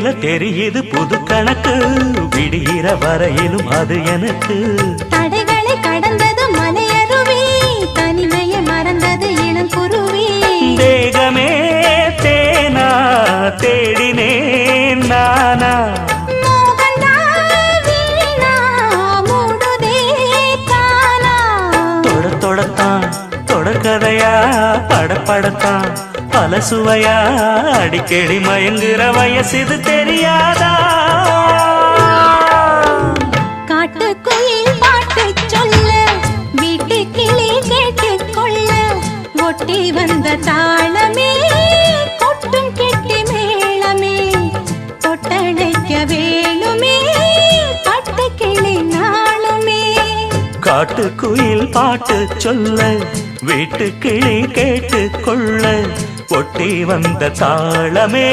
மேல தெரியுது புது கணக்கு, விடுகிற வரையிலும் அது எனக்கு. தடைகளை கடந்தது மலையருவி, தனிமையை மறந்தது இளங்குருவி. தேகமே தேனா தேடினேன் நானா, தொடத்தான் தொடர்கதையா படப்படத்தான் பல சுவையா, அடிக்கடி மயங்குற வயசு தெரியாதா? காட்டுக்குயில் பாட்டு சொல்ல, வீட்டு கிளி கேட்டுக்கொள்ள, ஒட்டி வந்த தாளமே கொட்டும் கெட்டி மேளமே, தொட்டணைக்க வேணுமே பட்டு கிளி நாளுமே. காட்டுக்குயில் பாட்டு சொல்ல, வீட்டு கிளி கேட்டுக்கொள்ள, ஒட்டி வந்த தாளமே